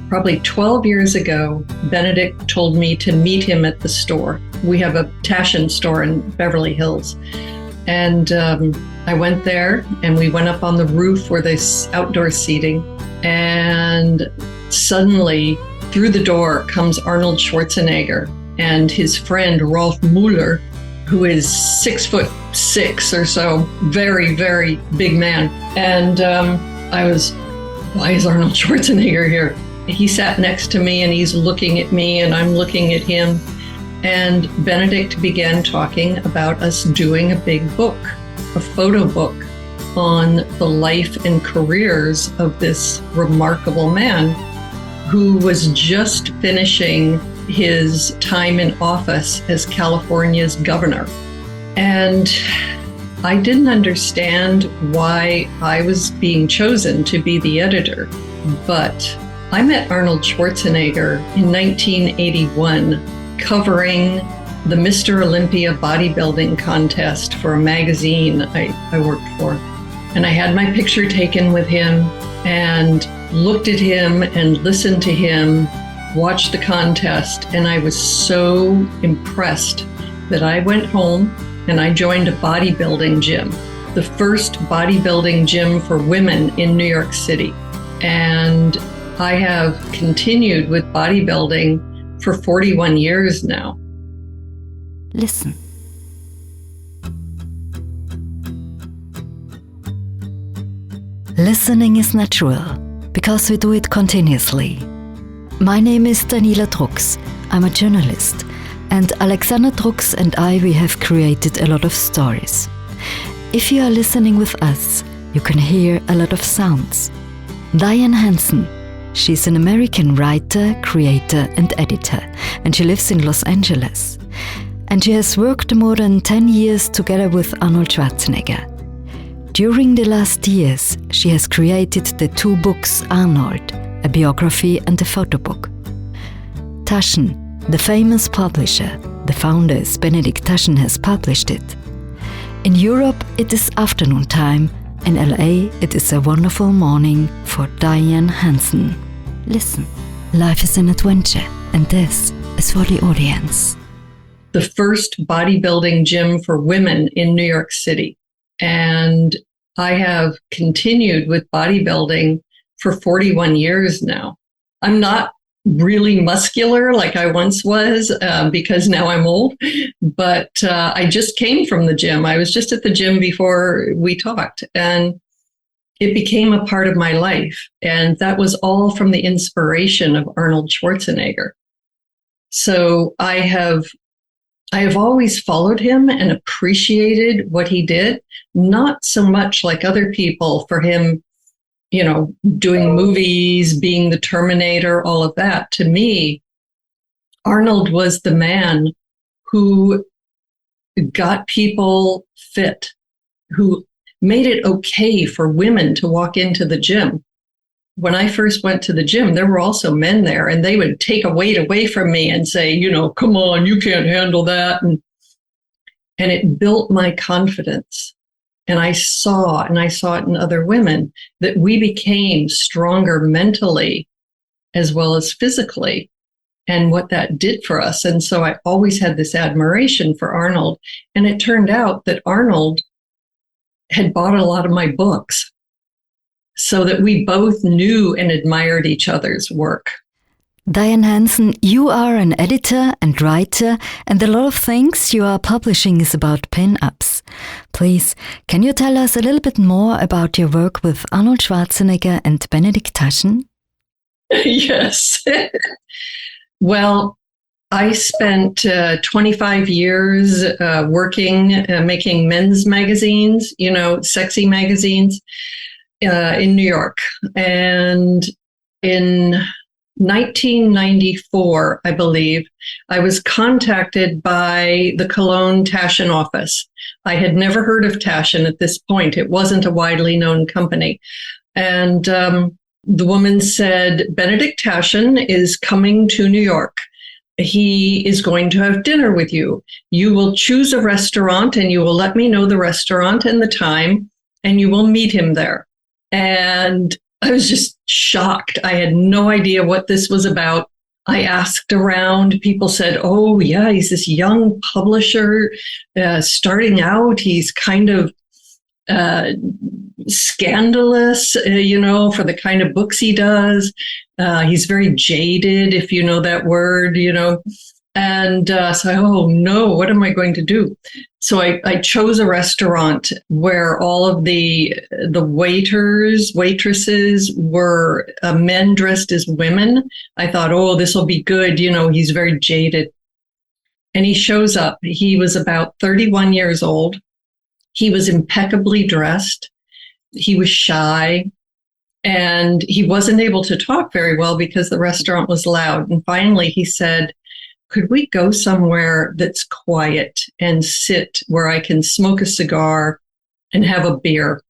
Probably 12 years ago, Benedict told me to meet him at the store. We have a TASCHEN store in Beverly Hills. And I went there and we went up on the roof where there's outdoor seating. And suddenly through the door comes Arnold Schwarzenegger and his friend Rolf Mueller, who is 6'6" or so, very, very big man. And why is Arnold Schwarzenegger here? He sat next to me and he's looking at me and I'm looking at him. And Benedict began talking about us doing a big book, a photo book on the life and careers of this remarkable man who was just finishing his time in office as California's governor. And I didn't understand why I was being chosen to be the editor, but I met Arnold Schwarzenegger in 1981 covering the Mr. Olympia bodybuilding contest for a magazine I worked for. And I had my picture taken with him and looked at him and listened to him, watched the contest, and I was so impressed that I went home and I joined a bodybuilding gym, the first bodybuilding gym for women in New York City. And I have continued with bodybuilding for 41 years now. Listen. Listening is natural because we do it continuously. My name is Daniela Drux. I'm a journalist, and Alexander Drux and we have created a lot of stories. If you are listening with us, you can hear a lot of sounds. Dian Hanson. She's an American writer, creator and editor, and she lives in Los Angeles. And she has worked more than 10 years together with Arnold Schwarzenegger. During the last years, she has created the 2 books Arnold, a biography and a photo book. TASCHEN, the famous publisher, the founder is Benedict Taschen, has published it. In Europe, it is afternoon time. In LA, it is a wonderful morning for Dian Hanson. Listen, life is an adventure, and this is for the audience. The first bodybuilding gym for women in New York City. And I have continued with bodybuilding for 41 years now. I'm not really muscular like I once was because now I'm old, but I just came from the gym. I was just at the gym before we talked, and it became a part of my life. And that was all from the inspiration of Arnold Schwarzenegger. So I have always followed him and appreciated what he did, not so much like other people for him, doing movies, being the Terminator, all of that. To me, Arnold was the man who got people fit, who made it okay for women to walk into the gym. When I first went to the gym, there were also men there, and they would take a weight away from me and say, come on, you can't handle that. And it built my confidence. And I saw it in other women, that we became stronger mentally as well as physically, and what that did for us. And so I always had this admiration for Arnold. And it turned out that Arnold had bought a lot of my books, so that we both knew and admired each other's work. Dian Hanson, you are an editor and writer, and a lot of things you are publishing is about pin-ups. Please, can you tell us a little bit more about your work with Arnold Schwarzenegger and Benedict Taschen? Yes. Well, I spent 25 years working, making men's magazines, sexy magazines in New York. And in 1994, I believe, I was contacted by the Cologne Taschen office. I had never heard of Taschen at this point. It wasn't a widely known company. And the woman said, Benedict Taschen is coming to New York. He is going to have dinner with you. You will choose a restaurant and you will let me know the restaurant and the time, and you will meet him there. And I was just shocked. I had no idea what this was about. I asked around. People said, oh, yeah, he's this young publisher starting out. He's kind of scandalous, for the kind of books he does. He's very jaded, if you know that word, And so, oh no, what am I going to do? So I chose a restaurant where all of the waitresses were men dressed as women. I thought, oh, this will be good. He's very jaded. And he shows up. He was about 31 years old. He was impeccably dressed. He was shy. And he wasn't able to talk very well because the restaurant was loud. And finally he said, could we go somewhere that's quiet and sit where I can smoke a cigar and have a beer?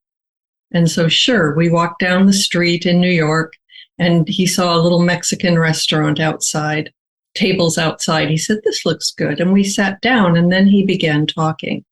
And so, sure, we walked down the street in New York, and he saw a little Mexican restaurant outside, tables outside. He said, this looks good. And we sat down, and then he began talking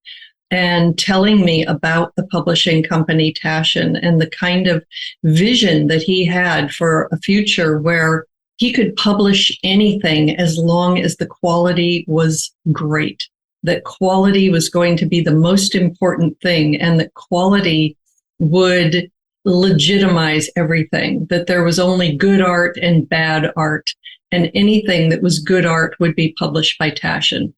and telling me about the publishing company TASCHEN and the kind of vision that he had for a future where he could publish anything as long as the quality was great, that quality was going to be the most important thing, and that quality would legitimize everything, that there was only good art and bad art, and anything that was good art would be published by TASCHEN.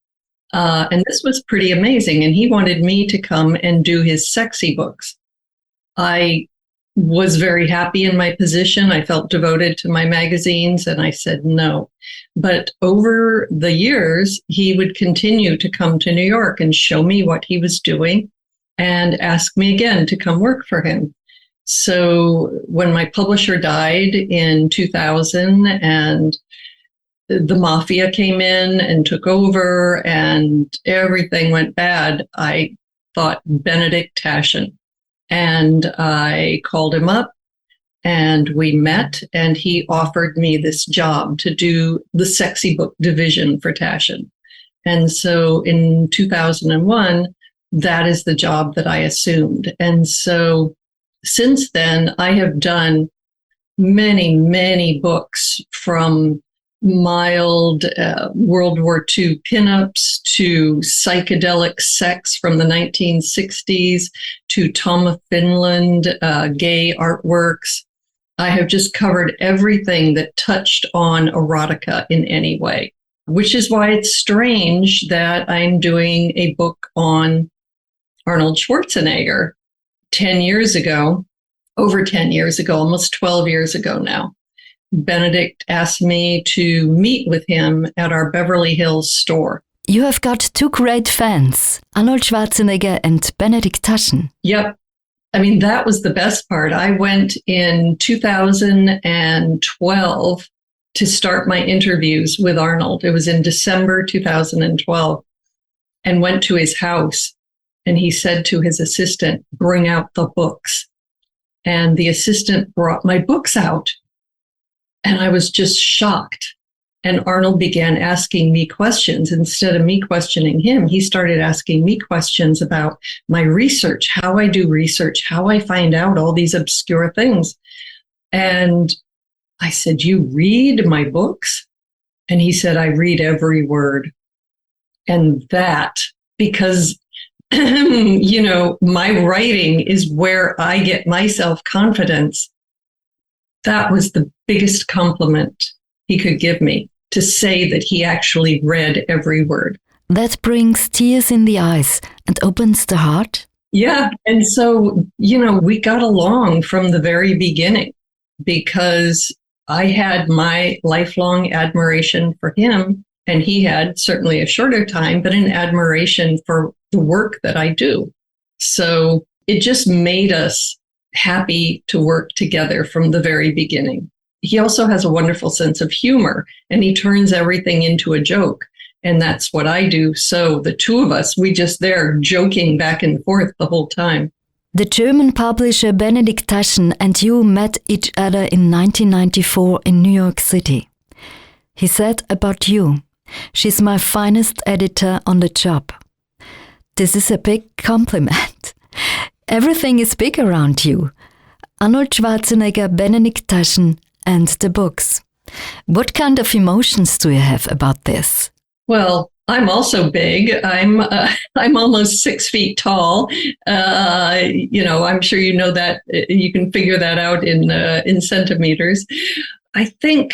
And this was pretty amazing. And he wanted me to come and do his sexy books. I was very happy in my position. I felt devoted to my magazines, and I said no. But over the years, he would continue to come to New York and show me what he was doing and ask me again to come work for him. So when my publisher died in 2000 and the mafia came in and took over and everything went bad, I thought Benedict TASCHEN. And I called him up and we met, and he offered me this job to do the sexy book division for TASCHEN. And so in 2001, that is the job that I assumed. And so since then, I have done many, many books, from mild World War II pinups to psychedelic sex from the 1960s to Tom of Finland, gay artworks. I have just covered everything that touched on erotica in any way, which is why it's strange that I'm doing a book on Arnold Schwarzenegger 10 years ago, over 10 years ago, almost 12 years ago now. Benedict asked me to meet with him at our Beverly Hills store. You have got two great fans, Arnold Schwarzenegger and Benedict TASCHEN. Yep. I mean, that was the best part. I went in 2012 to start my interviews with Arnold. It was in December 2012, and went to his house. And he said to his assistant, bring out the books. And the assistant brought my books out. And I was just shocked. And Arnold began asking me questions. Instead of me questioning him, he started asking me questions about my research, how I do research, how I find out all these obscure things. And I said, you read my books? And he said, I read every word. And that, because my writing is where I get my self-confidence. That was the biggest compliment he could give me, to say that he actually read every word. That brings tears in the eyes and opens the heart. Yeah. And so, we got along from the very beginning, because I had my lifelong admiration for him, and he had certainly a shorter time, but an admiration for the work that I do. So it just made us happy to work together from the very beginning. He also has a wonderful sense of humor, and he turns everything into a joke. And that's what I do. So the two of us, we just there joking back and forth the whole time. The German publisher Benedict TASCHEN and you met each other in 1994 in New York City. He said about you, she's my finest editor on the job. This is a big compliment. Everything is big around you. Arnold Schwarzenegger, Benedict Taschen, and the books. What kind of emotions do you have about this? Well, I'm also big. I'm almost 6 feet tall. I'm sure you know that. You can figure that out in centimeters. I think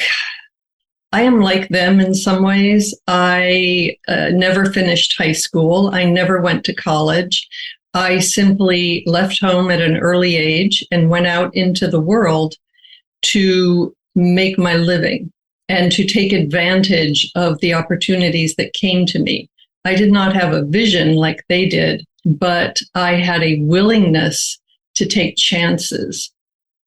I am like them in some ways. I never finished high school. I never went to college. I simply left home at an early age and went out into the world to make my living and to take advantage of the opportunities that came to me. I did not have a vision like they did, but I had a willingness to take chances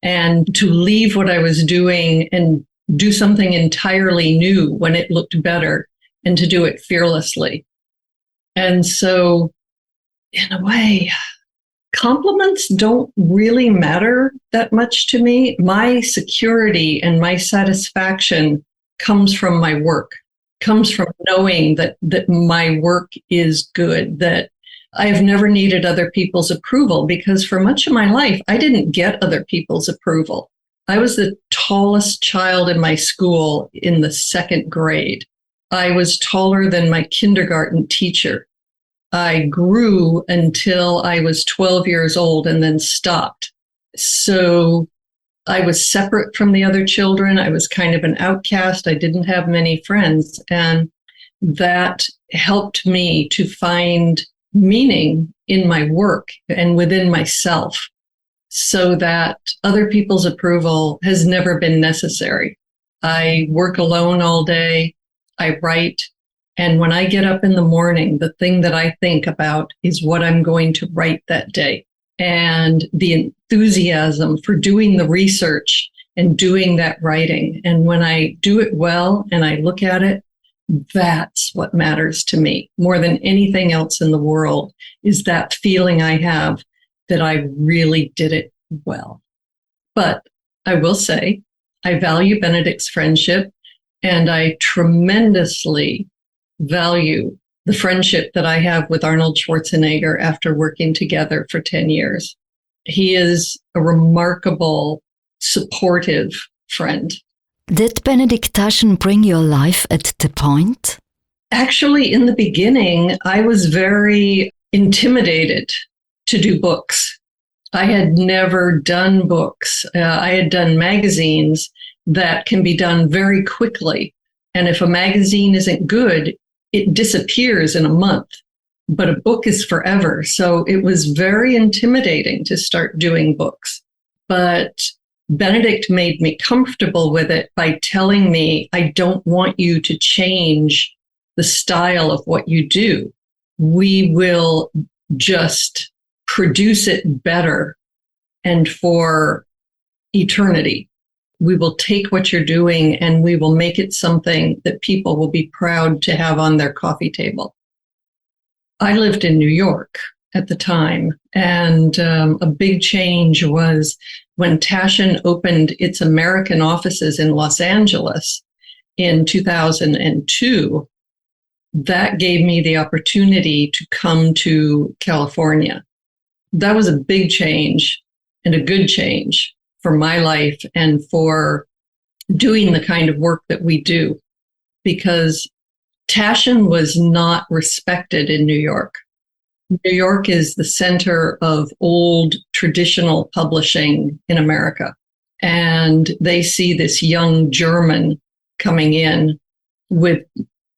and to leave what I was doing and do something entirely new when it looked better, and to do it fearlessly. And so, in a way, compliments don't really matter that much to me. My security and my satisfaction comes from my work, comes from knowing that my work is good, that I've never needed other people's approval, because for much of my life, I didn't get other people's approval. I was the tallest child in my school in the 2nd grade. I was taller than my kindergarten teacher. I grew until I was 12 years old and then stopped. So I was separate from the other children. I was kind of an outcast. I didn't have many friends. And that helped me to find meaning in my work and within myself, so that other people's approval has never been necessary. I work alone all day. I write. And when I get up in the morning, the thing that I think about is what I'm going to write that day. And the enthusiasm for doing the research and doing that writing. And when I do it well and I look at it, that's what matters to me more than anything else in the world, is that feeling I have that I really did it well. But I will say, I value Benedict's friendship, and I tremendously value the friendship that I have with Arnold Schwarzenegger after working together for 10 years. He is a remarkable, supportive friend. Did Benedict Taschen bring your life at the point? Actually, in the beginning, I was very intimidated to do books. I had never done books. I had done magazines that can be done very quickly. And if a magazine isn't good, it disappears in a month. But a book is forever. So it was very intimidating to start doing books. But Benedict made me comfortable with it by telling me, I don't want you to change the style of what you do. We will just produce it better and for eternity. We will take what you're doing and we will make it something that people will be proud to have on their coffee table. I lived in New York at the time, and a big change was when TASCHEN opened its American offices in Los Angeles in 2002. That gave me the opportunity to come to California. That was a big change and a good change for my life and for doing the kind of work that we do, because TASCHEN was not respected in New York. New York is the center of old traditional publishing in America. And they see this young German coming in with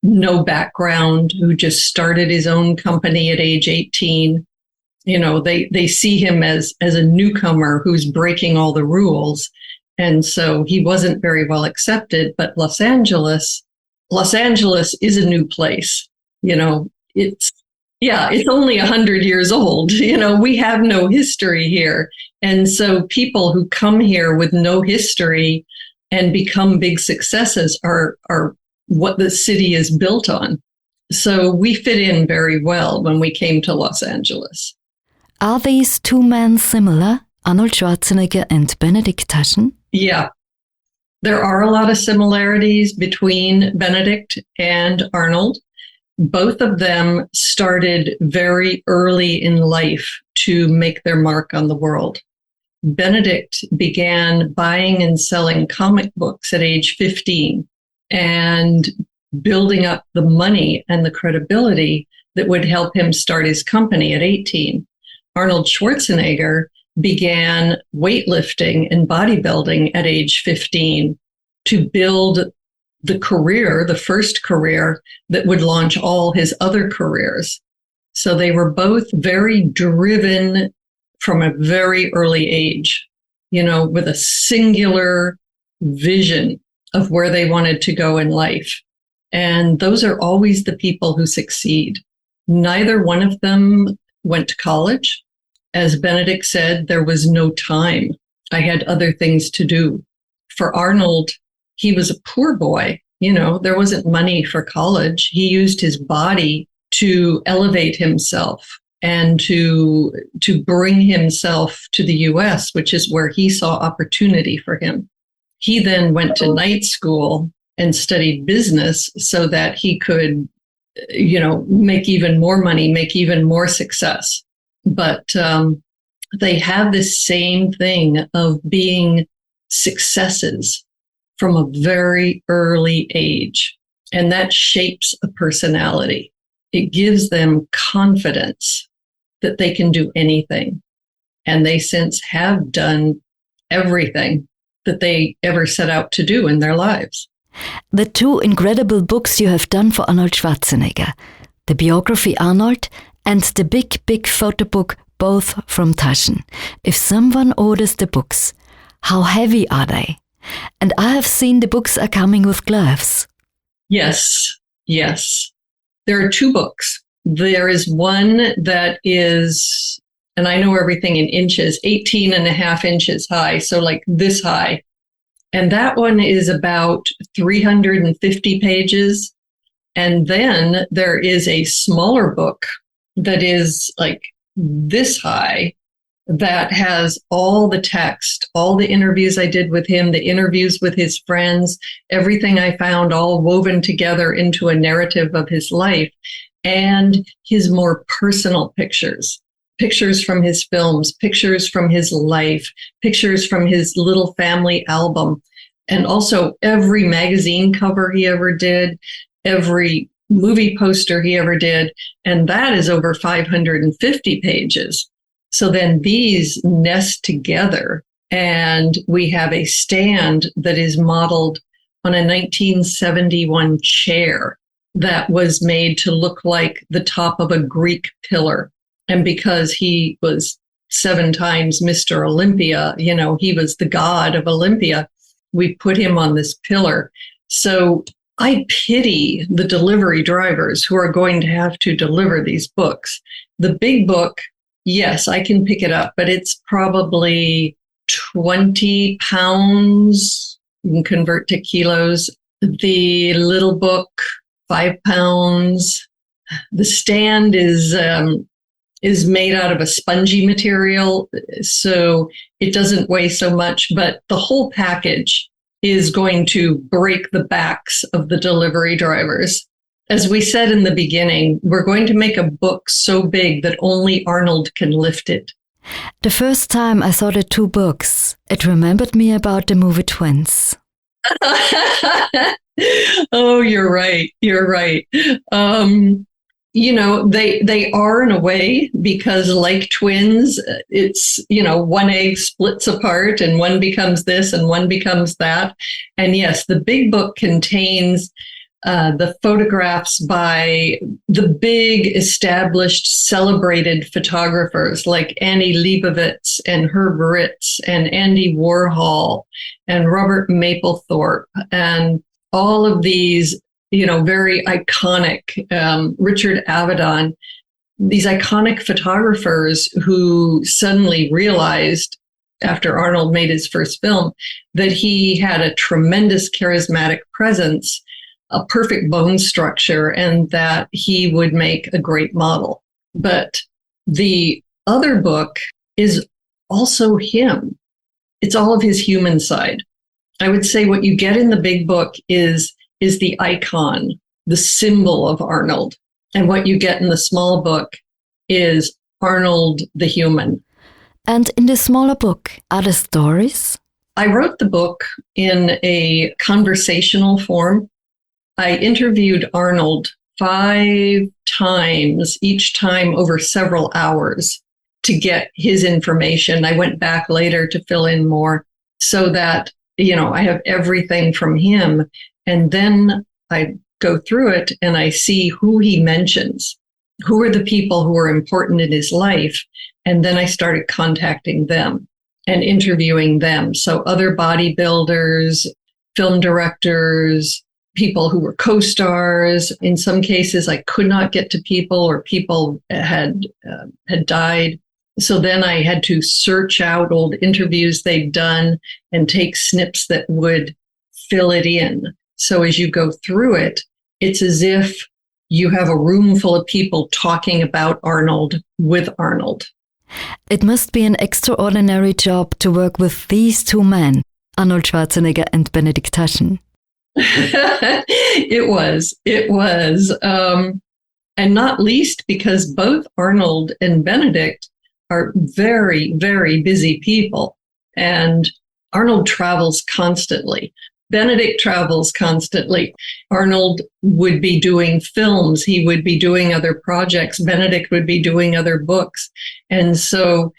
no background, who just started his own company at age 18. You know, they see him as a newcomer who's breaking all the rules. And so he wasn't very well accepted. But Los Angeles is a new place. You know, it's only 100 years old. You know, we have no history here. And so people who come here with no history and become big successes are what the city is built on. So we fit in very well when we came to Los Angeles. Are these two men similar, Arnold Schwarzenegger and Benedict Taschen? Yeah. There are a lot of similarities between Benedict and Arnold. Both of them started very early in life to make their mark on the world. Benedict began buying and selling comic books at age 15 and building up the money and the credibility that would help him start his company at 18. Arnold Schwarzenegger began weightlifting and bodybuilding at age 15 to build the career, the first career that would launch all his other careers. So they were both very driven from a very early age, with a singular vision of where they wanted to go in life. And those are always the people who succeed. Neither one of them went to college. As Benedict said, there was no time. I had other things to do. For Arnold, he was a poor boy. There wasn't money for college. He used his body to elevate himself and to bring himself to the US, which is where he saw opportunity for him. He then went to night school and studied business so that he could, make even more money, make even more success. But they have this same thing of being successes from a very early age. And that shapes a personality. It gives them confidence that they can do anything. And they since have done everything that they ever set out to do in their lives. The two incredible books you have done for Arnold Schwarzenegger, the biography Arnold and the big photo book, both from TASCHEN. If someone orders the books, how heavy are they? And I have seen the books are coming with gloves. Yes. There are two books. There is one that is, and I know everything in inches, 18 and a half inches high, so like this high. And that one is about 350 pages. And then there is a smaller book that is like this high that has all the text, all the interviews I did with him, the interviews with his friends, everything I found all woven together into a narrative of his life, and his more personal pictures from his films, pictures from his life, pictures from his little family album, and also every magazine cover he ever did, every movie poster he ever did, and that is over 550 pages. So then these nest together, and we have a stand that is modeled on a 1971 chair that was made to look like the top of a Greek pillar. And because he was 7 times Mr. Olympia, he was the god of Olympia, we put him on this pillar. So I pity the delivery drivers who are going to have to deliver these books. The big book, yes, I can pick it up, but it's probably 20 pounds. You can convert to kilos. The little book, 5 pounds. The stand is made out of a spongy material, so it doesn't weigh so much, but the whole package is going to break the backs of the delivery drivers. As we said in the beginning, we're going to make a book so big that only Arnold can lift it. The first time I saw the 2 books, it remembered me about the movie Twins. Oh, you're right. They are in a way, because like twins, it's, one egg splits apart and one becomes this and one becomes that. And yes, the big book contains the photographs by the big established celebrated photographers like Annie Leibovitz and Herb Ritts and Andy Warhol and Robert Mapplethorpe and all of these, very iconic, Richard Avedon, these iconic photographers who suddenly realized after Arnold made his first film that he had a tremendous charismatic presence, a perfect bone structure, and that he would make a great model. But the other book is also him. It's all of his human side. I would say what you get in the big book is the icon, the symbol of Arnold. And what you get in the small book is Arnold the human. And in the smaller book, are there stories? I wrote the book in a conversational form. I interviewed Arnold 5 times, each time over several hours to get his information. I went back later to fill in more so that, I have everything from him. And then I go through it and I see who he mentions, who are the people who are important in his life. And then I started contacting them and interviewing them. So other bodybuilders, film directors, people who were co-stars. In some cases, I could not get to people, or people had died. So then I had to search out old interviews they'd done and take snips that would fill it in. So as you go through it, it's as if you have a room full of people talking about Arnold with Arnold. It must be an extraordinary job to work with these two men, Arnold Schwarzenegger and Benedict Taschen. It was. And not least because both Arnold and Benedict are very, very busy people. And Arnold travels constantly. Benedict travels constantly. Arnold would be doing films. He would be doing other projects. Benedict would be doing other books. And so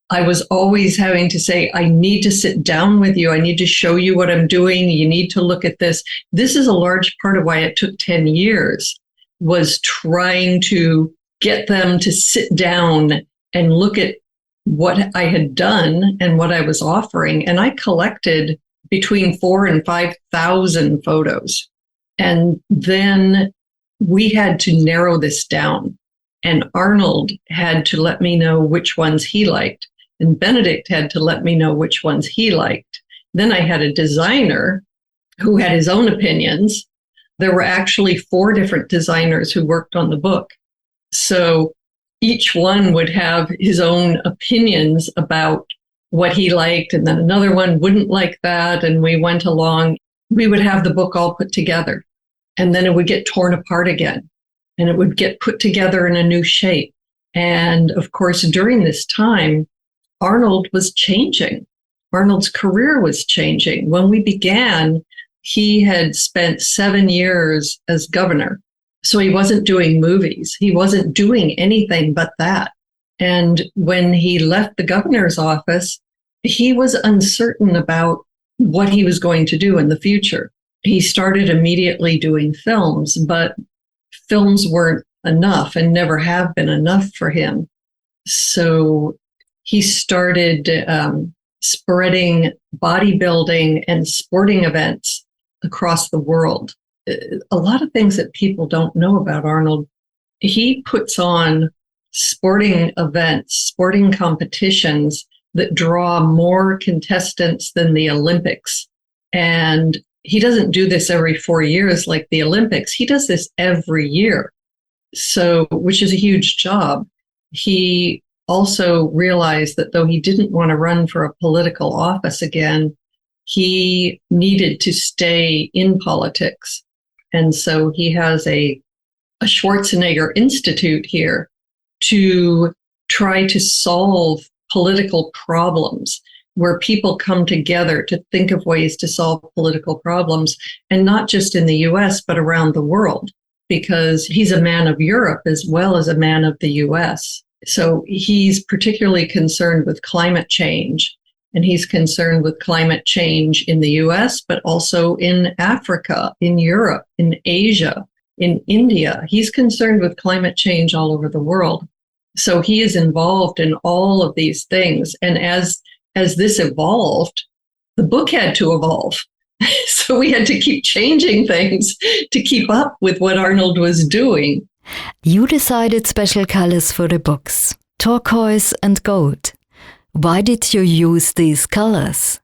I was always having to say, I need to sit down with you. I need to show you what I'm doing. You need to look at this. This is a large part of why it took 10 years, was trying to get them to sit down and look at what I had done and what I was offering. And I collected between 4,000 and 5,000 photos. And then we had to narrow this down. And Arnold had to let me know which ones he liked. And Benedict had to let me know which ones he liked. Then I had a designer who had his own opinions. There were actually 4 different designers who worked on the book. So each one would have his own opinions about what he liked, and then another one wouldn't like that. And we went along. We would have the book all put together, and then it would get torn apart again, and it would get put together in a new shape. And of course, during this time, Arnold was changing. Arnold's career was changing. When we began, he had spent 7 years as governor. So he wasn't doing movies. He wasn't doing anything but that. And when he left the governor's office, he was uncertain about what he was going to do in the future. He started immediately doing films, but films weren't enough and never have been enough for him. So he started spreading bodybuilding and sporting events across the world. A lot of things that people don't know about Arnold. He puts on sporting events, sporting competitions that draw more contestants than the Olympics. And he doesn't do this every 4 years like the Olympics. He does this every year. So, which is a huge job. He also realized that though he didn't want to run for a political office again, he needed to stay in politics. And so he has a Schwarzenegger Institute here to try to solve political problems, where people come together to think of ways to solve political problems, and not just in the US, but around the world, because he's a man of Europe as well as a man of the US. So he's particularly concerned with climate change, and he's concerned with climate change in the US, but also in Africa, in Europe, in Asia, in India. He's concerned with climate change all over the world. So he is involved in all of these things. And as this evolved, the book had to evolve. So we had to keep changing things to keep up with what Arnold was doing. You decided special colors for the books, turquoise and gold. Why did you use these colors?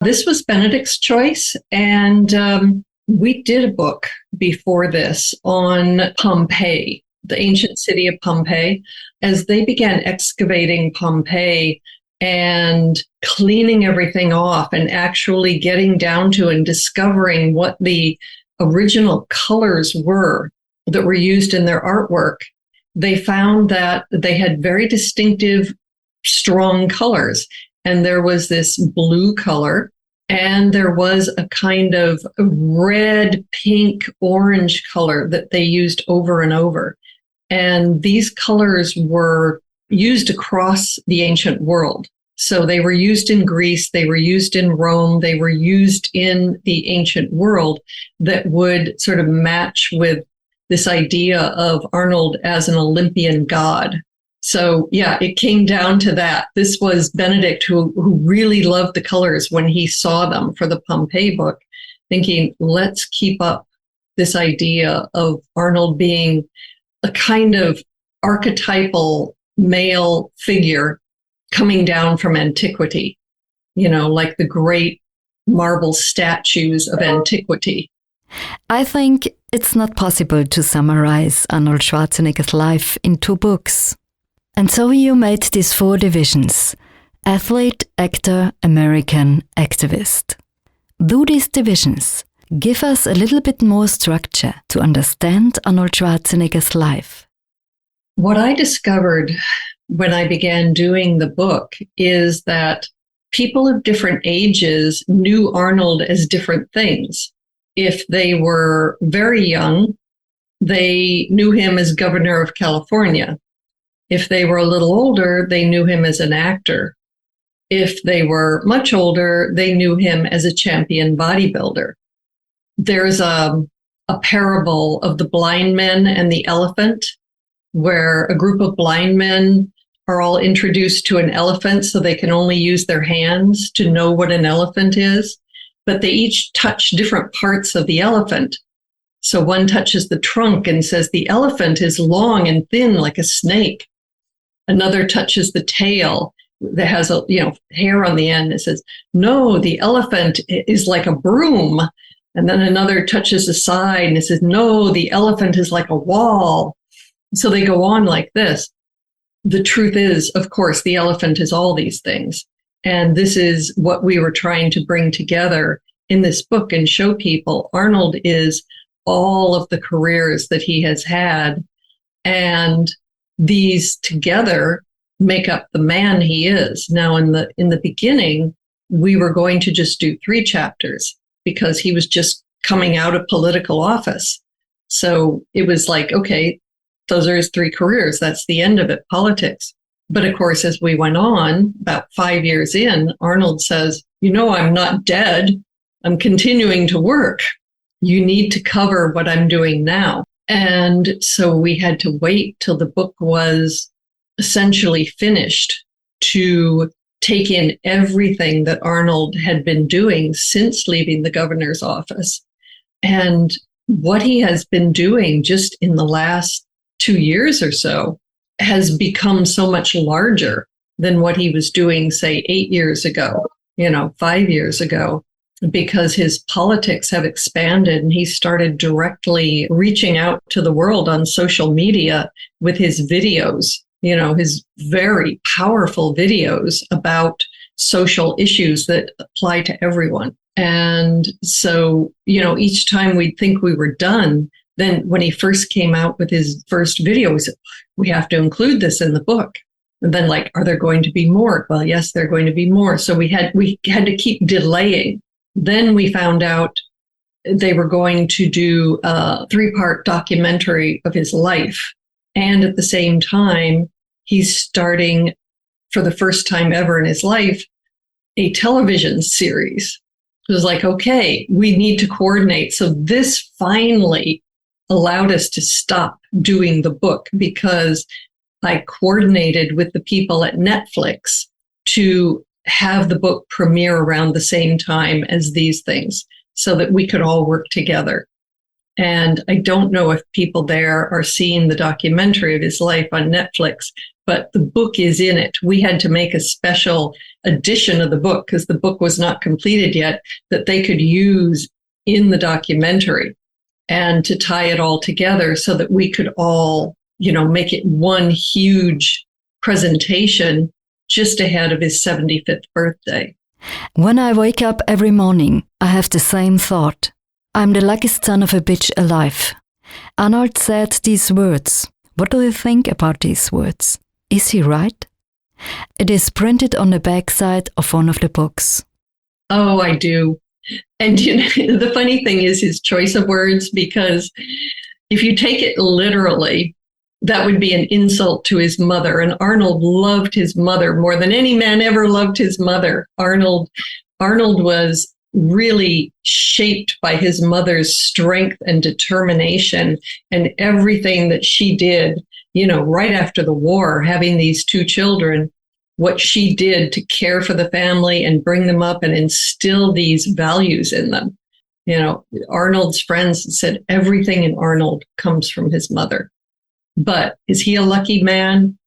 This was Benedict's choice, and we did a book before this on Pompeii, the ancient city of Pompeii. As they began excavating Pompeii and cleaning everything off and actually getting down to and discovering what the original colors were that were used in their artwork, they found that they had very distinctive strong colors. And there was this blue color, and there was a kind of red, pink, orange color that they used over and over. And these colors were used across the ancient world. So they were used in Greece, they were used in Rome, they were used in the ancient world that would sort of match with this idea of Arnold as an Olympian god. So yeah, it came down to that. This was Benedict who really loved the colors when he saw them for the Pompeii book, thinking, let's keep up this idea of Arnold being a kind of archetypal male figure coming down from antiquity, like the great marble statues of antiquity. I think it's not possible to summarize Arnold Schwarzenegger's life in 2 books. And so you made these 4 divisions: athlete, actor, American, activist. Do these divisions give us a little bit more structure to understand Arnold Schwarzenegger's life? What I discovered when I began doing the book is that people of different ages knew Arnold as different things. If they were very young, they knew him as governor of California. If they were a little older, they knew him as an actor. If they were much older, they knew him as a champion bodybuilder. There's a parable of the blind men and the elephant, where a group of blind men are all introduced to an elephant so they can only use their hands to know what an elephant is, but they each touch different parts of the elephant. So one touches the trunk and says the elephant is long and thin like a snake. Another touches the tail that has hair on the end and says, no, the elephant is like a broom. And then another touches the side and it says, no, the elephant is like a wall. So they go on like this. The truth is, of course, the elephant is all these things. And this is what we were trying to bring together in this book and show people. Arnold is all of the careers that he has had. And these together make up the man he is. Now, in the beginning, we were going to just do 3 chapters because he was just coming out of political office. So it was like, okay, those are his 3 careers. That's the end of it, politics. But of course, as we went on, about 5 years in, Arnold says, I'm not dead. I'm continuing to work. You need to cover what I'm doing now. And so we had to wait till the book was essentially finished to take in everything that Arnold had been doing since leaving the governor's office. And what he has been doing just in the last 2 years or so has become so much larger than what he was doing, say, 8 years ago, 5 years ago, because his politics have expanded and he started directly reaching out to the world on social media with his videos, his very powerful videos about social issues that apply to everyone. And so, each time we'd think we were done, then when he first came out with his first video, we said, we have to include this in the book. And then are there going to be more? Well, yes, there are going to be more. So we had to keep delaying. Then we found out they were going to do a 3-part documentary of his life. And at the same time, he's starting, for the first time ever in his life, a television series. It was like, okay, we need to coordinate. So this finally allowed us to stop doing the book because I coordinated with the people at Netflix to have the book premiere around the same time as these things so that we could all work together. And I don't know if people there are seeing the documentary of his life on Netflix, but the book is in it. We had to make a special edition of the book because the book was not completed yet that they could use in the documentary and to tie it all together so that we could all, make it one huge presentation just ahead of his 75th birthday. When I wake up every morning, I have the same thought. I'm the luckiest son of a bitch alive. Arnold said these words. What do you think about these words? Is he right? It is printed on the backside of one of the books. Oh, I do. And the funny thing is his choice of words, because if you take it literally, that would be an insult to his mother. And Arnold loved his mother more than any man ever loved his mother. Arnold was really shaped by his mother's strength and determination, and everything that she did, right after the war, having these two children, what she did to care for the family and bring them up and instill these values in them. Arnold's friends said everything in Arnold comes from his mother. But is he a lucky man?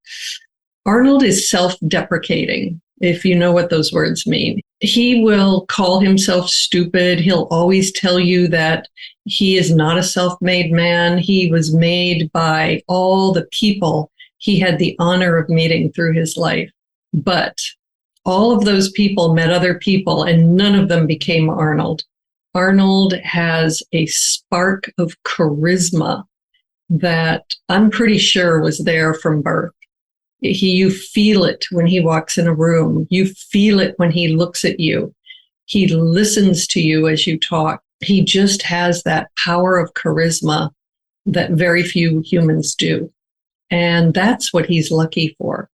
Arnold is self-deprecating, if you know what those words mean. He will call himself stupid. He'll always tell you that he is not a self-made man. He was made by all the people he had the honor of meeting through his life. But all of those people met other people, and none of them became Arnold. Arnold has a spark of charisma that I'm pretty sure was there from birth. You feel it when he walks in a room. You feel it when he looks at you. He listens to you as you talk. He just has that power of charisma that very few humans do. And that's what he's lucky for.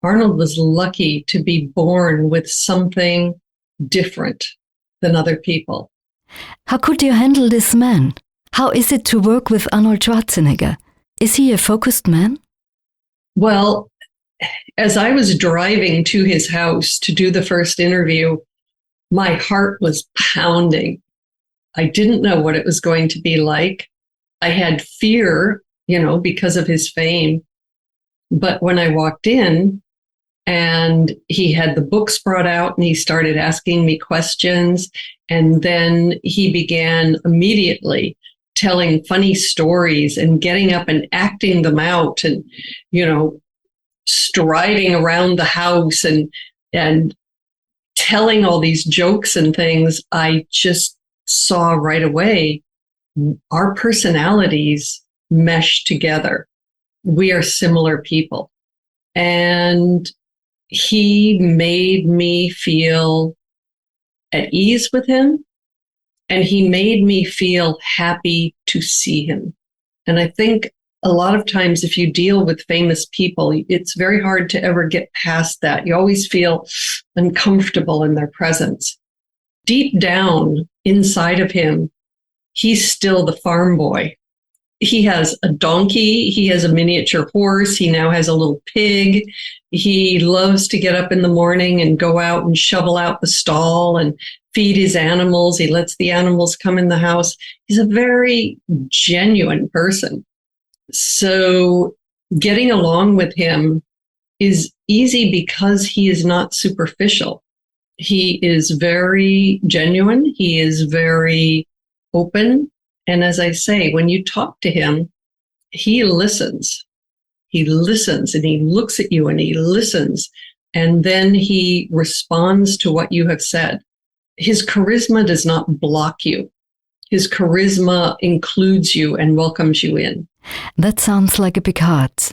Arnold was lucky to be born with something different than other people. How could you handle this man? How is it to work with Arnold Schwarzenegger? Is he a focused man? Well, as I was driving to his house to do the first interview, my heart was pounding. I didn't know what it was going to be like. I had fear, because of his fame. But when I walked in and he had the books brought out and he started asking me questions, and then he began immediately telling funny stories and getting up and acting them out and, striding around the house and telling all these jokes and things, I just saw right away our personalities mesh together. We are similar people. And he made me feel at ease with him, and he made me feel happy to see him. And I think a lot of times if you deal with famous people, it's very hard to ever get past that. You always feel uncomfortable in their presence. Deep down inside of him, he's still the farm boy. He has a donkey. He has a miniature horse. He now has a little pig. He loves to get up in the morning and go out and shovel out the stall and feed his animals. He lets the animals come in the house. He's a very genuine person. So getting along with him is easy because he is not superficial. He is very genuine. He is very open. And as I say, when you talk to him, he listens. He listens and he looks at you and he listens. And then he responds to what you have said. His charisma does not block you. His charisma includes you and welcomes you in. That sounds like a big heart.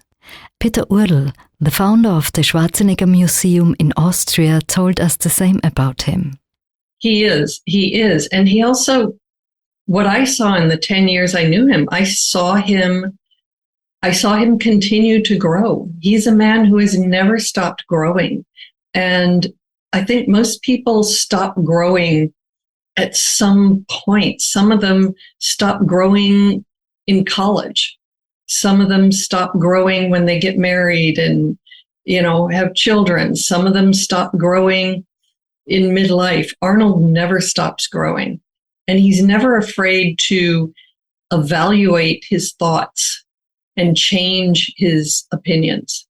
Peter Url, the founder of the Schwarzenegger Museum in Austria, told us the same about him. He is. And he also, what I saw in the 10 years I knew him, I saw him continue to grow. He's a man who has never stopped growing. And I think most people stop growing at some point. Some of them stop growing in college. Some of them stop growing when they get married and, have children. Some of them stop growing in midlife. Arnold never stops growing. And he's never afraid to evaluate his thoughts and change his opinions.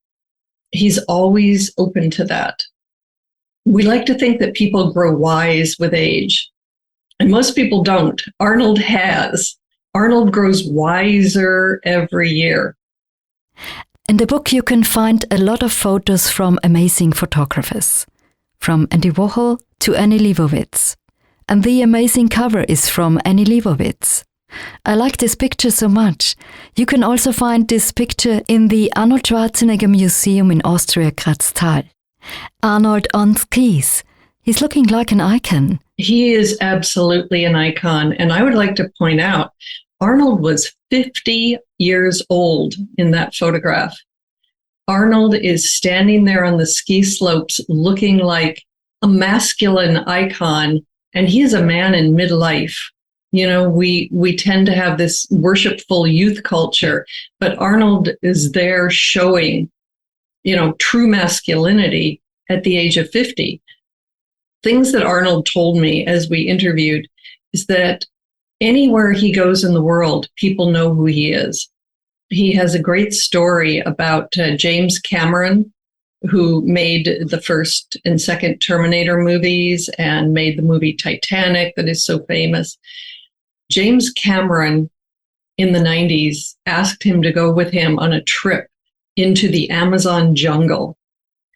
He's always open to that. We like to think that people grow wise with age, and most people don't. Arnold has. Arnold grows wiser every year. In the book, you can find a lot of photos from amazing photographers, from Andy Warhol to Annie Leibovitz. And the amazing cover is from Annie Leibovitz. I like this picture so much. You can also find this picture in the Arnold Schwarzenegger Museum in Austria, Graztal. Arnold on skis. He's looking like an icon. He is absolutely an icon. And I would like to point out, Arnold was 50 years old in that photograph. Arnold is standing there on the ski slopes looking like a masculine icon, and he is a man in midlife. You know, we tend to have this worshipful youth culture, but Arnold is there showing, you know, true masculinity at the age of 50. Things that Arnold told me as we interviewed is that anywhere he goes in the world, people know who he is. He has a great story about James Cameron, who made the first and second Terminator movies and made the movie Titanic that is so famous. James Cameron in the 90s asked him to go with him on a trip into the Amazon jungle.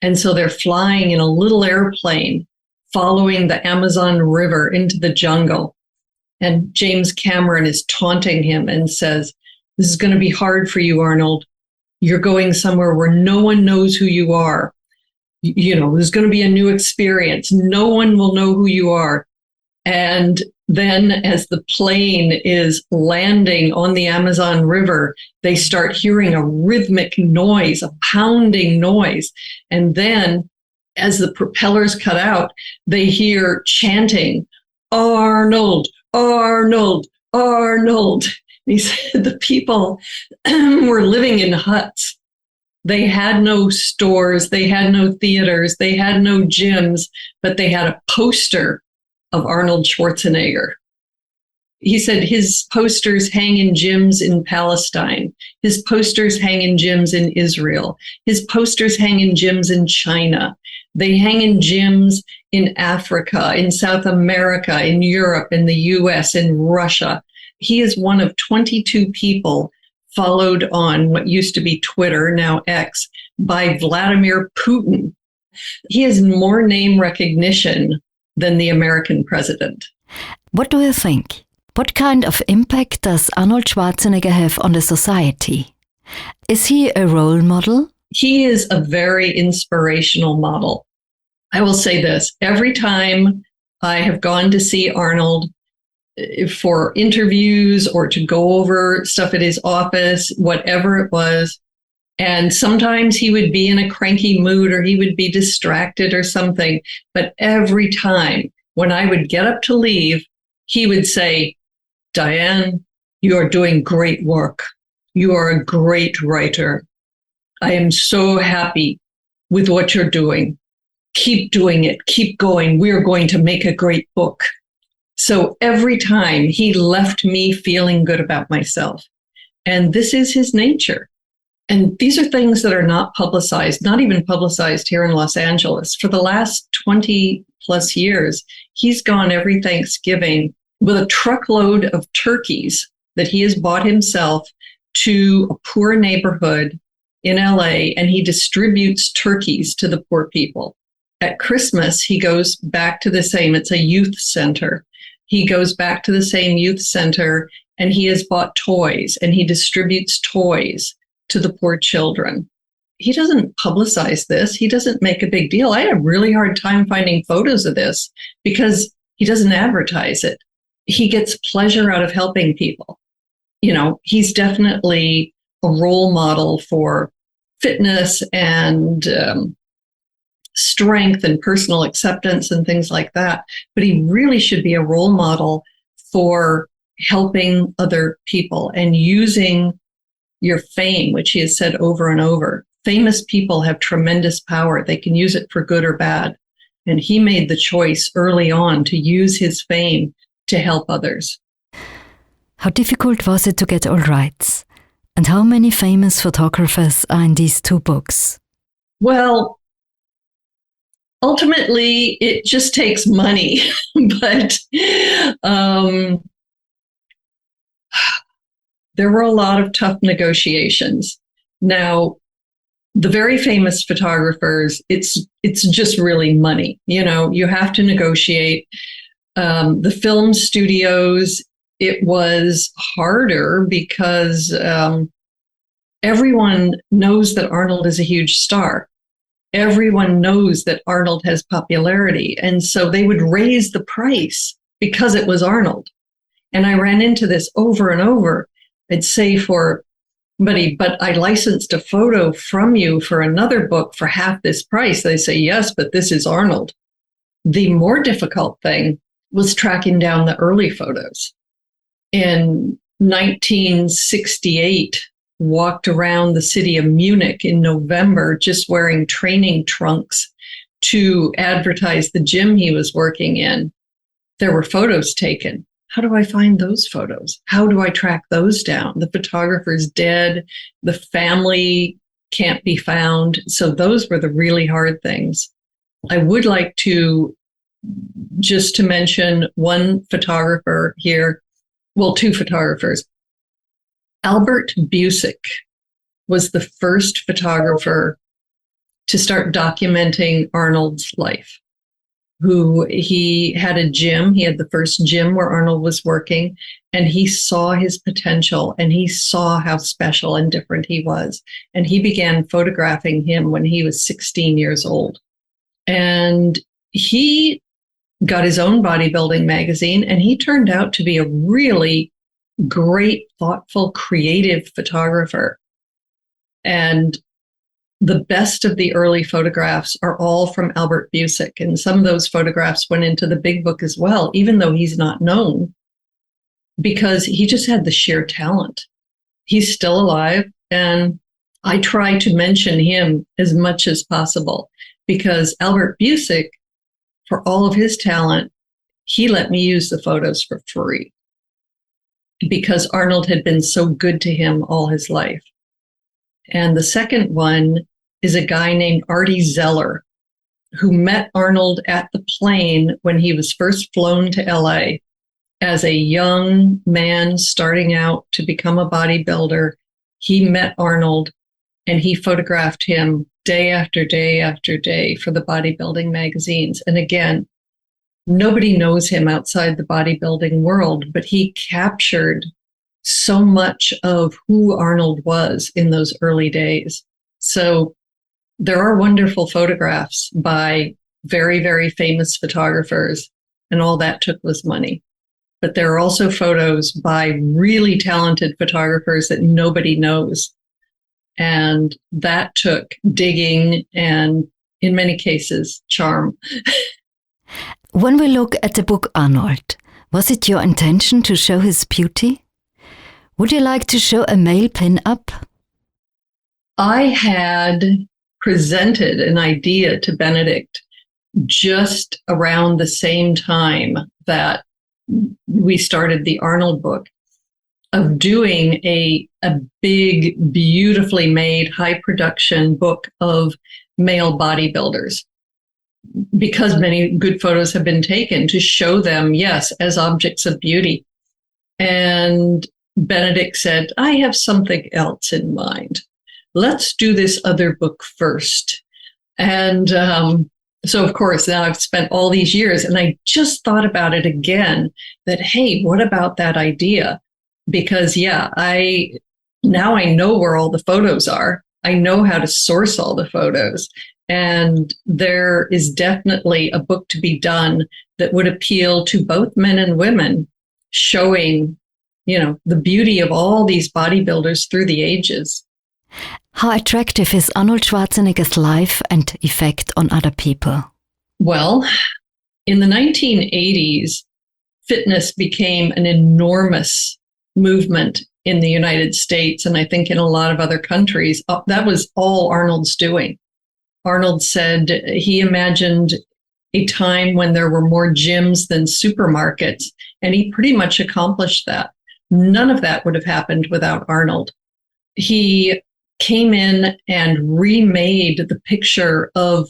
And so they're flying in a little airplane following the Amazon River into the jungle. And James Cameron is taunting him and says, "This is going to be hard for you, Arnold. You're going somewhere where no one knows who you are. You know, there's going to be a new experience. No one will know who you are." And then as the plane is landing on the Amazon River, they start hearing a rhythmic noise, a pounding noise. And then as the propellers cut out, they hear chanting, "Arnold, Arnold, Arnold." He said the people were living in huts. They had no stores, they had no theaters, they had no gyms, but they had a poster of Arnold Schwarzenegger. He said his posters hang in gyms in Palestine. His posters hang in gyms in Israel. His posters hang in gyms in China. They hang in gyms in Africa, in South America, in Europe, in the US, in Russia. He is one of 22 people followed on what used to be Twitter, now X, by Vladimir Putin. He has more name recognition than the American president. What do you think? What kind of impact does Arnold Schwarzenegger have on the society? Is he a role model? He is a very inspirational model. I will say this, every time I have gone to see Arnold for interviews or to go over stuff at his office, whatever it was, and sometimes he would be in a cranky mood or he would be distracted or something, but every time when I would get up to leave, he would say, "Diane, you are doing great work. You are a great writer. I am so happy with what you're doing. Keep doing it. Keep going. We're going to make a great book." So every time he left me feeling good about myself. And this is his nature. And these are things that are not publicized, not even publicized here in Los Angeles. For the last 20 plus years, he's gone every Thanksgiving with a truckload of turkeys that he has bought himself to a poor neighborhood in LA, and he distributes turkeys to the poor people. At Christmas, he goes back to the same, it's a youth center. He goes back to the same youth center and he has bought toys and he distributes toys to the poor children. He doesn't publicize this. He doesn't make a big deal. I had a really hard time finding photos of this because he doesn't advertise it. He gets pleasure out of helping people. You know, he's definitely a role model for fitness and strength and personal acceptance and things like that. But he really should be a role model for helping other people and using your fame, which he has said over and over. Famous people have tremendous power. They can use it for good or bad. And he made the choice early on to use his fame to help others. How difficult was it to get all rights? And how many famous photographers are in these two books? Well, ultimately, it just takes money. But there were a lot of tough negotiations. Now, the very famous photographers, it's just really money. You know, you have to negotiate. The film studios, it was harder because everyone knows that Arnold is a huge star. everyone knows that Arnold has popularity. And so they would raise the price because it was Arnold. And I ran into this over and over. I'd say for somebody, but I licensed a photo from you for another book for half this price. They say, yes, but this is Arnold. The more difficult thing was tracking down the early photos. In 1968, walked around the city of Munich in November just wearing training trunks to advertise the gym he was working in. There were photos taken. How do I find those photos? How do I track those down? The photographer's dead. The family can't be found. So those were the really hard things. I would like to just to mention one photographer here. Well, two photographers. Albert Busick was the first photographer to start documenting Arnold's life. He had a gym. He had the first gym where Arnold was working, and he saw his potential and he saw how special and different he was. And he began photographing him when he was 16 years old. And he got his own bodybuilding magazine, and he turned out to be a really great, thoughtful, creative photographer. And the best of the early photographs are all from Albert Busick. And some of those photographs went into the big book as well, even though he's not known, because he just had the sheer talent. He's still alive. And I try to mention him as much as possible because Albert Busick, for all of his talent, he let me use the photos for free because Arnold had been so good to him all his life. And the second one is a guy named Artie Zeller, who met Arnold at the plane when he was first flown to LA as a young man starting out to become a bodybuilder. He met Arnold and he photographed him day after day after day for the bodybuilding magazines. And again, nobody knows him outside the bodybuilding world, but he captured so much of who Arnold was in those early days. So there are wonderful photographs by very, very famous photographers, and all that took was money. But there are also photos by really talented photographers that nobody knows. And that took digging and, in many cases, charm. When we look at the book Arnold, was it your intention to show his beauty? Would you like to show a male pin-up? I had presented an idea to Benedict just around the same time that we started the Arnold book, of doing a big, beautifully made, high production book of male bodybuilders, because many good photos have been taken to show them, yes, as objects of beauty. And Benedict said, I have something else in mind. Let's do this other book first. And so, of course, now I've spent all these years and I just thought about it again, that, hey, what about that idea? Because, yeah, now I know where all the photos are. I know how to source all the photos. And there is definitely a book to be done that would appeal to both men and women, showing, the beauty of all these bodybuilders through the ages. How attractive is Arnold Schwarzenegger's life and effect on other people? Well, in the 1980s, fitness became an enormous movement in the United States, and I think in a lot of other countries. That was all Arnold's doing. Arnold said he imagined a time when there were more gyms than supermarkets, and he pretty much accomplished that. None of that would have happened without Arnold. He came in and remade the picture of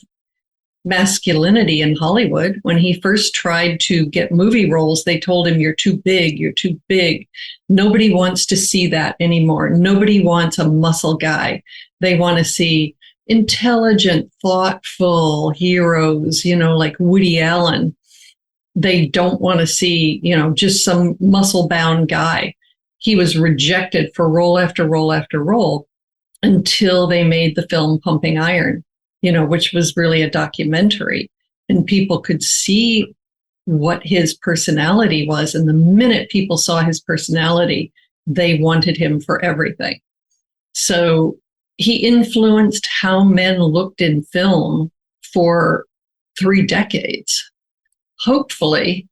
masculinity in Hollywood. When he first tried to get movie roles, they told him, you're too big, you're too big. Nobody wants to see that anymore. Nobody wants a muscle guy. They want to see intelligent, thoughtful heroes, like Woody Allen. They don't want to see, just some muscle-bound guy. He was rejected for role after role after role until they made the film Pumping Iron. which was really a documentary. And people could see what his personality was. And the minute people saw his personality, they wanted him for everything. So he influenced how men looked in film for 3 decades. Hopefully,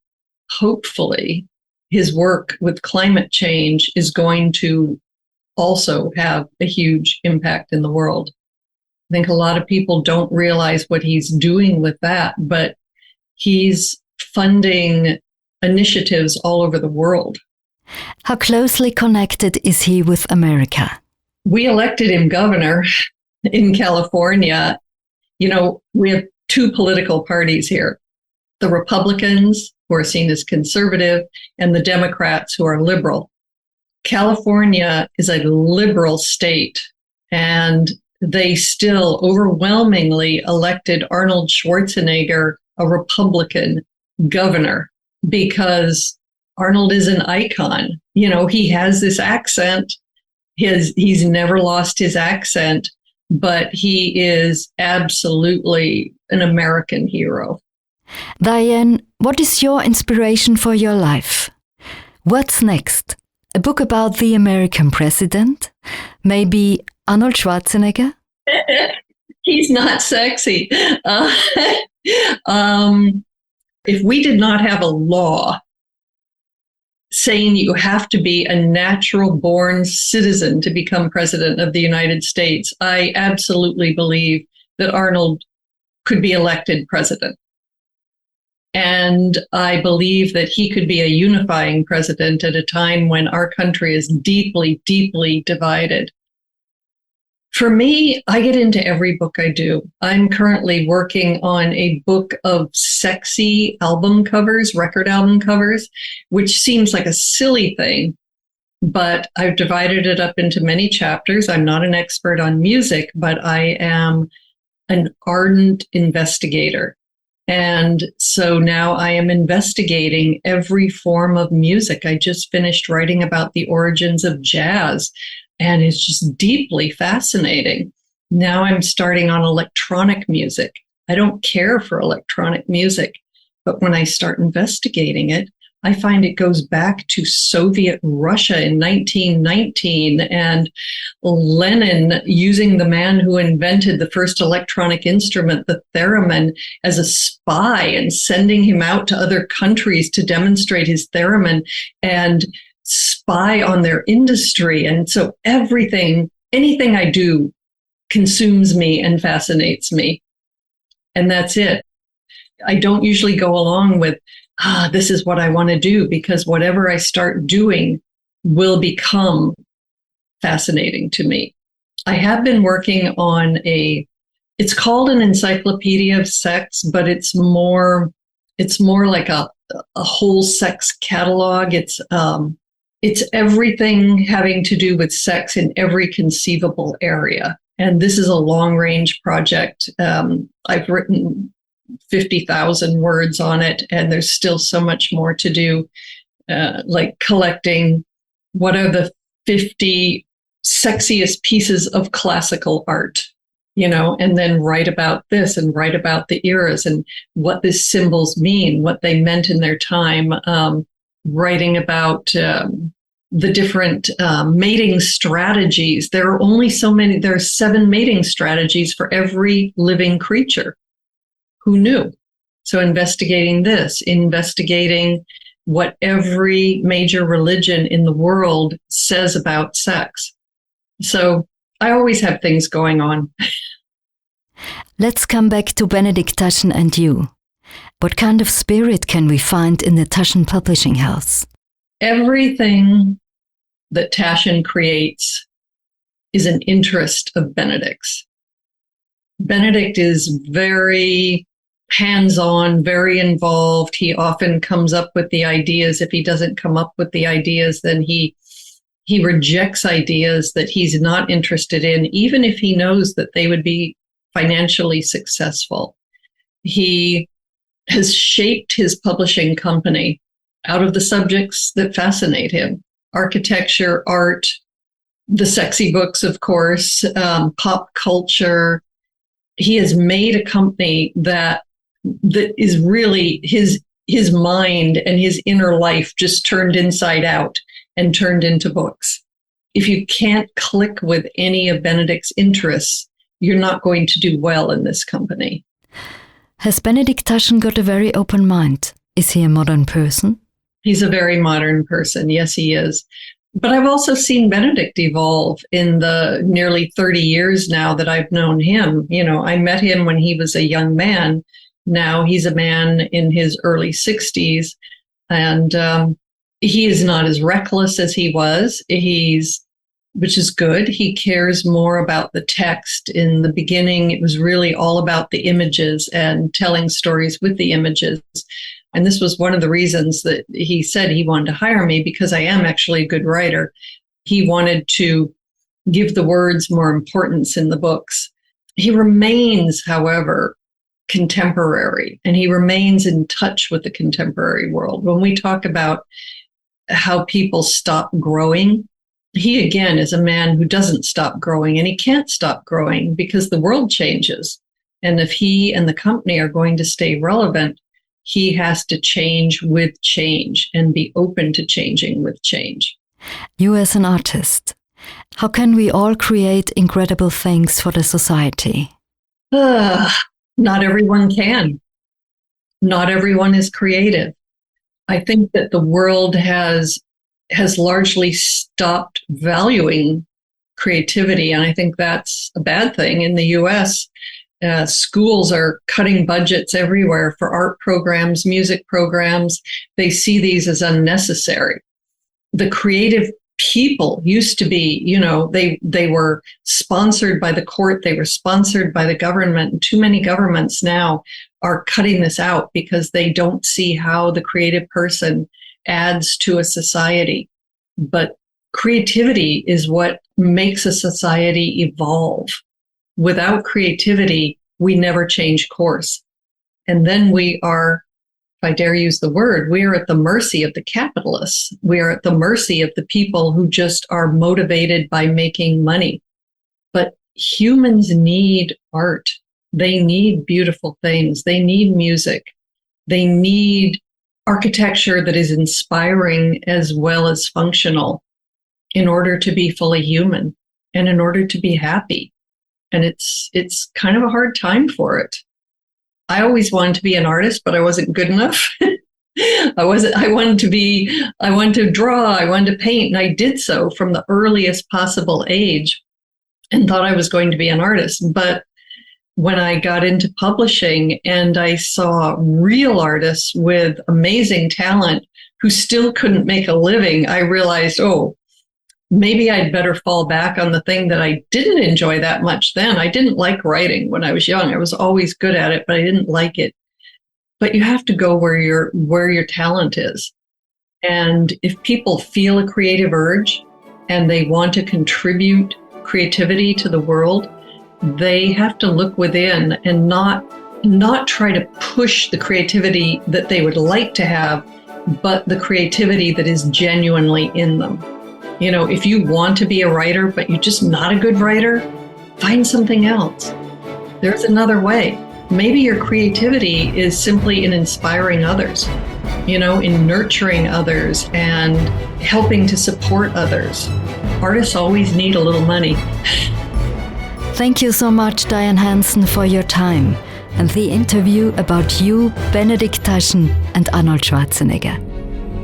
his work with climate change is going to also have a huge impact in the world. I think a lot of people don't realize what he's doing with that, but he's funding initiatives all over the world. How closely connected is he with America? We elected him governor in California. We have 2 political parties here, the Republicans, who are seen as conservative, and the Democrats, who are liberal. California is a liberal state, and they still overwhelmingly elected Arnold Schwarzenegger, a Republican, governor, because Arnold is an icon. He has this accent. He's never lost his accent, but he is absolutely an American hero. Dian, what is your inspiration for your life? What's next? A book about the American president? Maybe Arnold Schwarzenegger? He's not sexy. If we did not have a law saying you have to be a natural-born citizen to become president of the United States, I absolutely believe that Arnold could be elected president. And I believe that he could be a unifying president at a time when our country is deeply, deeply divided. For me, I get into every book I do. I'm currently working on a book of sexy album covers, record album covers, which seems like a silly thing, but I've divided it up into many chapters. I'm not an expert on music, but I am an ardent investigator. And so now I am investigating every form of music. I just finished writing about the origins of jazz, and it's just deeply fascinating. Now I'm starting on electronic music. I don't care for electronic music, but when I start investigating it, I find it goes back to Soviet Russia in 1919 and Lenin using the man who invented the first electronic instrument, the theremin, as a spy and sending him out to other countries to demonstrate his theremin and spy on their industry. And so anything I do consumes me and fascinates me. And that's it. I don't usually go along with, this is what I want to do, because whatever I start doing will become fascinating to me. I have been working on it's called an encyclopedia of sex, but it's more like a whole sex catalog. It's everything having to do with sex in every conceivable area. And this is a long-range project. I've written 50,000 words on it, and there's still so much more to do, like collecting what are the 50 sexiest pieces of classical art, and then write about this and write about the eras and what these symbols mean, what they meant in their time, writing about the different mating strategies. There are only so many. There are 7 mating strategies for every living creature. Who knew? So investigating what every major religion in the world says about sex. So I always have things going on. Let's come back to Benedict Taschen and you. What kind of spirit can we find in the Taschen Publishing House? Everything that Taschen creates is an interest of Benedict's. Benedict is very hands-on, very involved. He often comes up with the ideas. If he doesn't come up with the ideas, then he rejects ideas that he's not interested in, even if he knows that they would be financially successful. He has shaped his publishing company out of the subjects that fascinate him: architecture, art, the sexy books, of course, pop culture, he has made a company that is really his mind and his inner life just turned inside out and turned into books. If you can't click with any of Benedict's interests, you're not going to do well in this company. Has Benedict Taschen got a very open mind? Is he a modern person? He's a very modern person. Yes, he is. But I've also seen Benedict evolve in the nearly 30 years now that I've known him. You know, I met him when he was a young man. Now he's a man in his early 60s, and he is not as reckless as he was. Which is good. He cares more about the text. In the beginning, it was really all about the images and telling stories with the images. And this was one of the reasons that he said he wanted to hire me, because I am actually a good writer. He wanted to give the words more importance in the books. He remains, however, contemporary, and he remains in touch with the contemporary world. When we talk about how people stop growing, he again is a man who doesn't stop growing, and he can't stop growing because the world changes. And if he and the company are going to stay relevant, he has to change with change and be open to changing with change. You as an artist, how can we all create incredible things for the society? Not everyone can. Not everyone is creative. I think that the world has largely stopped valuing creativity, and I think that's a bad thing. In the US, schools are cutting budgets everywhere for art programs, music programs. They see these as unnecessary. The creative people used to be, they were sponsored by the court, they were sponsored by the government, and too many governments now are cutting this out because they don't see how the creative person adds to a society. But creativity is what makes a society evolve. Without creativity, we never change course. And then we are, if I dare use the word, we are at the mercy of the capitalists. We are at the mercy of the people who just are motivated by making money. But humans need art. They need beautiful things. They need music. They need architecture that is inspiring as well as functional in order to be fully human and in order to be happy. And it's kind of a hard time for it. I always wanted to be an artist, but I wasn't good enough. I wanted to draw, I wanted to paint, and I did so from the earliest possible age and thought I was going to be an artist. But when I got into publishing and I saw real artists with amazing talent who still couldn't make a living, I realized, maybe I'd better fall back on the thing that I didn't enjoy that much then. I didn't like writing when I was young. I was always good at it, but I didn't like it. But you have to go where your talent is. And if people feel a creative urge and they want to contribute creativity to the world, they have to look within and not try to push the creativity that they would like to have, but the creativity that is genuinely in them. If you want to be a writer, but you're just not a good writer, find something else. There's another way. Maybe your creativity is simply in inspiring others, in nurturing others and helping to support others. Artists always need a little money. Thank you so much, Dian Hanson, for your time and the interview about you, Benedict Taschen, and Arnold Schwarzenegger.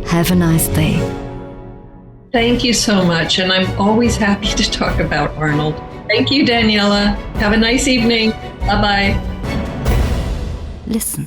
Have a nice day. Thank you so much, and I'm always happy to talk about Arnold. Thank you, Daniela. Have a nice evening. Bye-bye. Listen.